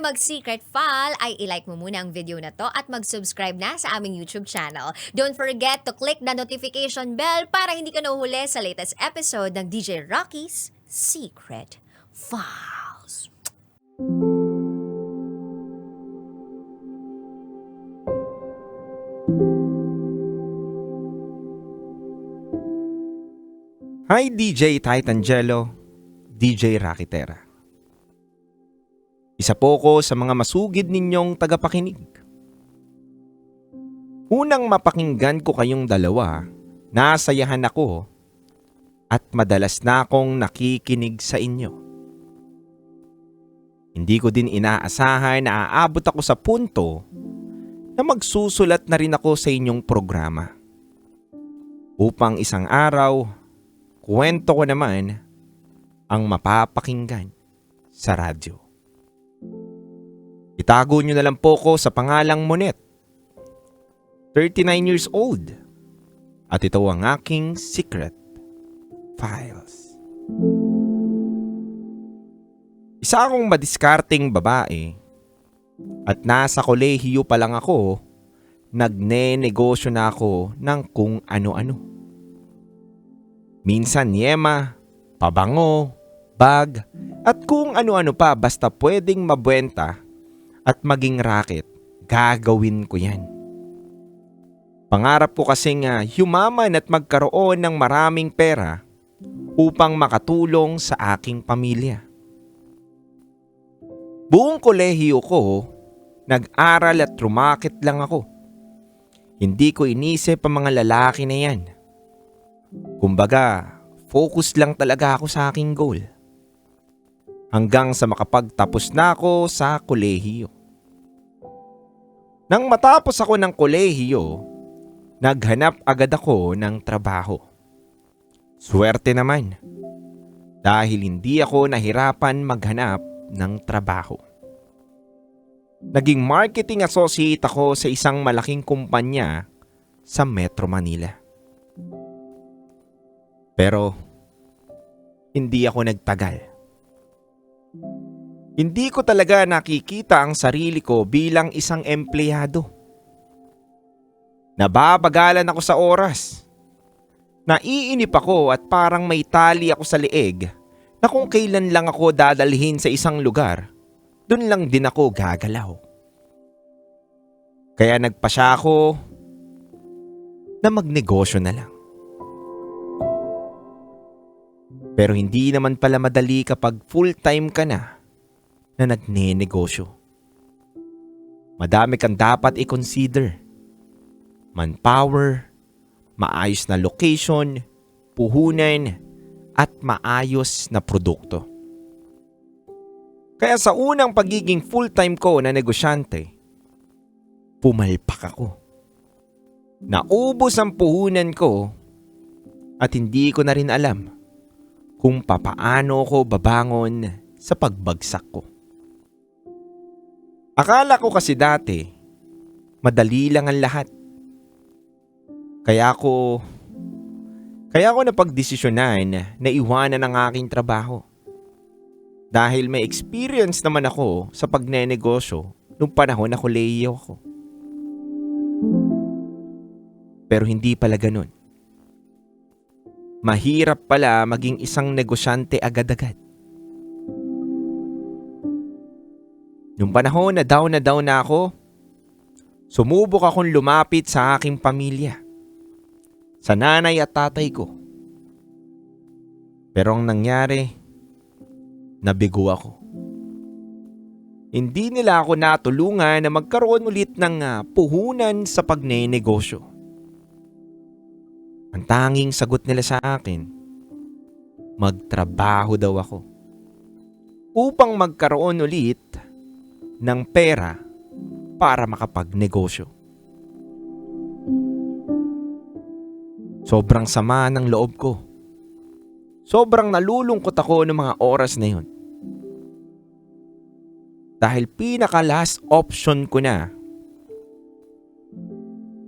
mag-secret file ay ilike mo muna ang video na to at mag-subscribe na sa aming YouTube channel. Don't forget to click the notification bell para hindi ka nahuhuli sa latest episode ng DJ Rocky's Secret Files. Hi DJ Titangelo, DJ Rakitera. Isa po ko sa mga masugid ninyong tagapakinig. Unang mapakinggan ko kayong dalawa, nasayahan ako at madalas na akong nakikinig sa inyo. Hindi ko din inaasahan na aabot ako sa punto na magsusulat na rin ako sa inyong programa. Upang isang araw, kwento ko naman ang mapapakinggan sa radyo. Itago nyo na lang po ko sa pangalang Monet. 39 years old. At ito ang aking Secret Files. Isa akong madiskarteng babae at nasa kolehiyo pa lang ako, nagne-negosyo na ako ng kung ano-ano. Minsan yema, pabango, bag, at kung ano-ano pa basta pwedeng mabwenta at maging racket, gagawin ko yan. Pangarap ko kasing yumaman at magkaroon ng maraming pera upang makatulong sa aking pamilya. Buong kolehiyo ko, nag-aral at rumakit lang ako. Hindi ko inisip ang mga lalaki na yan. Kumbaga, focus lang talaga ako sa aking goal. Hanggang sa makapagtapos na ako sa kolehiyo. Nang matapos ako ng kolehiyo, naghanap agad ako ng trabaho. Swerte naman, dahil hindi ako nahirapan maghanap ng trabaho. Naging marketing associate ako sa isang malaking kumpanya sa Metro Manila. Pero, hindi ako nagtagal. Hindi ko talaga nakikita ang sarili ko bilang isang empleyado. Nababagalan ako sa oras. Naiinip ako at parang may tali ako sa leeg na kung kailan lang ako dadalhin sa isang lugar, dun lang din ako gagalaw. Kaya nagpasya ako na magnegosyo na lang. Pero hindi naman pala madali kapag full-time ka na nagne-negosyo. Madami kang dapat i-consider. Manpower, maayos na location, puhunan, at maayos na produkto. Kaya sa unang pagiging full-time ko na negosyante, pumalpak ako. Naubos ang puhunan ko at hindi ko na rin alam kung papaano ko babangon sa pagbagsak ko. Akala ko kasi dati, madali lang ang lahat. Kaya ko napagdesisyonan na iwanan ang aking trabaho. Dahil may experience naman ako sa pagnenegosyo nung panahon na kolehiyo ko. Pero hindi pala ganun. Mahirap pala maging isang negosyante agad-agad. Nung panahon na down na ako, sumubok akong lumapit sa aking pamilya, sa nanay at tatay ko. Pero ang nangyari, nabigo ako. Hindi nila ako natulungan na magkaroon ulit ng puhunan sa pagnenegosyo. Ang tanging sagot nila sa akin, magtrabaho daw ako upang magkaroon ulit ng pera para makapagnegosyo. Sobrang sama ng loob ko. Sobrang nalulungkot ako ng mga oras na yun. Dahil pinaka-last option ko na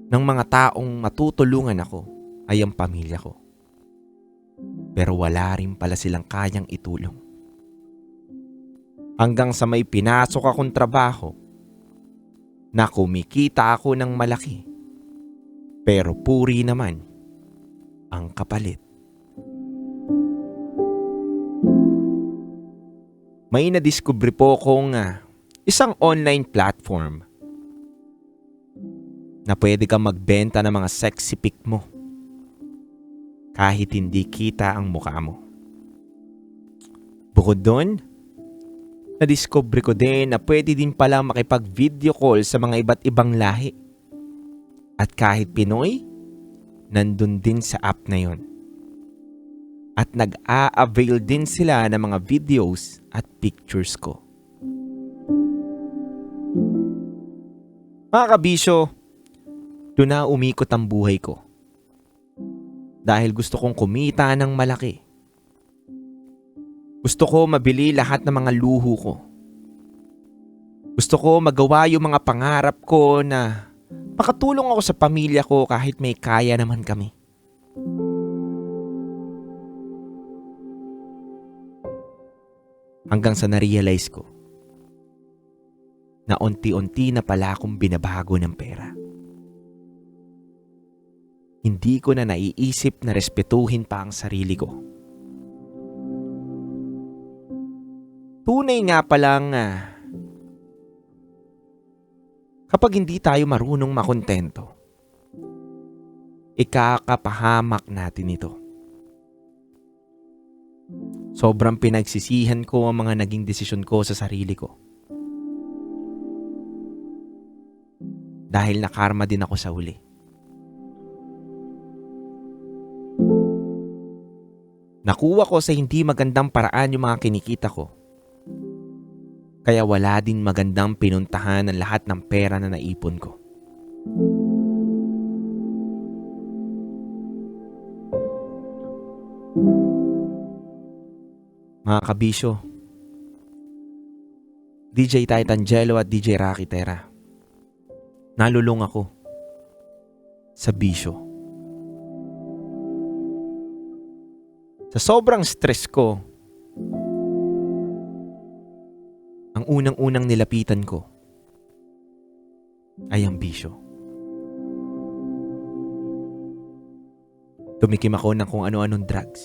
ng mga taong matutulungan ako ay ang pamilya ko. Pero wala rin pala silang kayang itulong. Hanggang sa may pinasok akong trabaho na kumikita ako ng malaki. Pero puri naman ang kapalit. May nadiskubre po kong isang online platform na pwede kang magbenta ng mga sexy pic mo kahit hindi kita ang mukha mo. Bukod doon, nadiskubre ko din na pwede din pala makipag-video call sa mga iba't ibang lahi. At kahit Pinoy, nandun din sa app na yon. At nag-a-avail din sila ng mga videos at pictures ko. Mga kabisyo, doon na umikot ang buhay ko. Dahil gusto kong kumita ng malaki. Gusto ko mabili lahat ng mga luho ko. Gusto ko magawa yung mga pangarap ko na makatulong ako sa pamilya ko kahit may kaya naman kami. Hanggang sa na-realize ko na unti-unti na pala akong binabago ng pera. Hindi ko na naiisip na respetuhin pa ang sarili ko. Tunay nga palang kapag hindi tayo marunong makontento, ikakapahamak natin ito. Sobrang pinagsisihan ko ang mga naging desisyon ko sa sarili ko. Dahil nakarma din ako sa huli. Nakuha ko sa hindi magandang paraan yung mga kinikita ko. Kaya wala din magandang pinuntahan ng lahat ng pera na naipon ko. Mga kabisyo, DJ Titangelo at DJ Rocky Tera, nalulung ako sa bisyo. Sa sobrang stress ko, ang unang-unang nilapitan ko ay ang bisyo. Tumikim ako ng kung ano-anong drugs.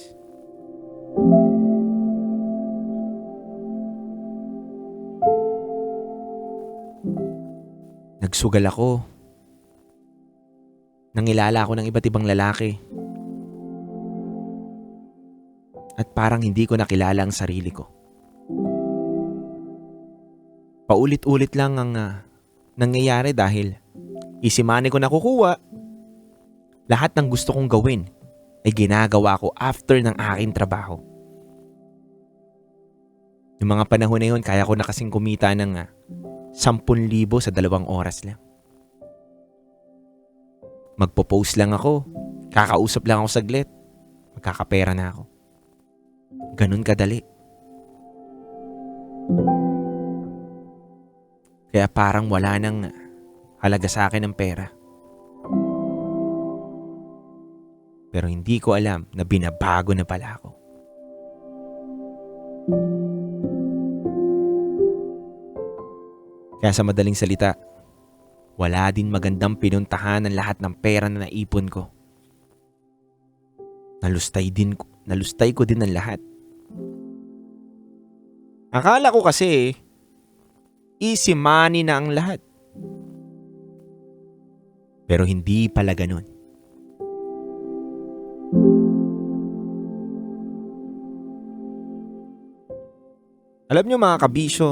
Nagsugal ako. Nangilala ako ng iba't ibang lalaki. At parang hindi ko nakilala ang sarili ko. Paulit-ulit lang ang nangyayari dahil easy money ko nakukuha. Lahat ng gusto kong gawin ay ginagawa ko after ng aking trabaho. Yung mga panahon na yun, kaya ko na kasing kumita ng 10,000 sa 2 oras lang. Magpo-post lang ako, kakausap lang ako saglit, magkakapera na ako. Ganun kadali. Kaya parang wala nang halaga sa akin ng pera. Pero hindi ko alam na binabago na pala ako. Kaya sa madaling salita, wala din magandang pinuntahan ng lahat ng pera na naipon ko. Nalustay ko din ang lahat. Akala ko kasi easy money na ang lahat. Pero hindi pala ganun. Alam nyo mga kabisyo,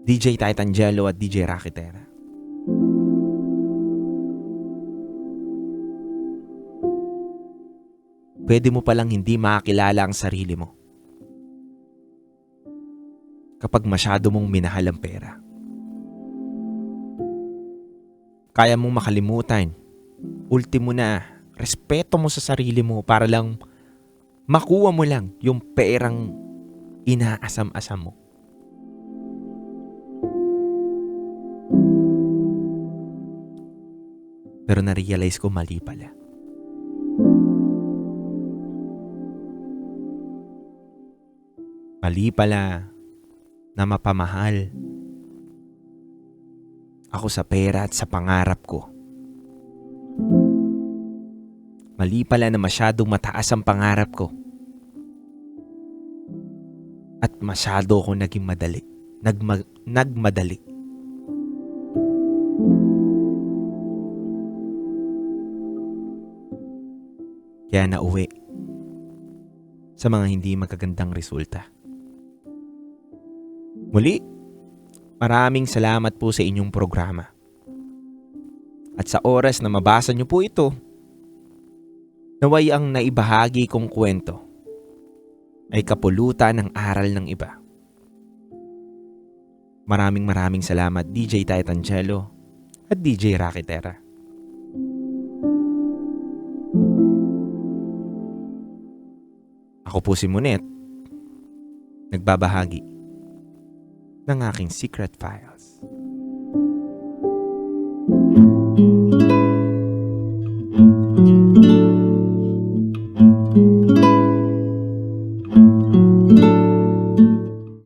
DJ Titangelo at DJ Rocky Tera, pwede mo palang hindi makakilala ang sarili mo kapag masyado mong minahal ang pera. Kaya mong makalimutan, ultimo na, respeto mo sa sarili mo para lang makuha mo lang yung perang inaasam-asam mo. Pero na-realize ko mali pala. Mali pala na mapamahal ako sa pera at sa pangarap ko. Mali pala na masyadong mataas ang pangarap ko. At masyado ako naging madali. Nagmadali. Kaya nauwi sa mga hindi magagandang resulta. Muli, maraming salamat po sa inyong programa. At sa oras na mabasa niyo po ito, naway ang naibahagi kong kwento ay kapulutan ng aral ng iba. Maraming salamat DJ Titangelo at DJ Rakitera. Ako po si Monet, nagbabahagi ng aking secret files.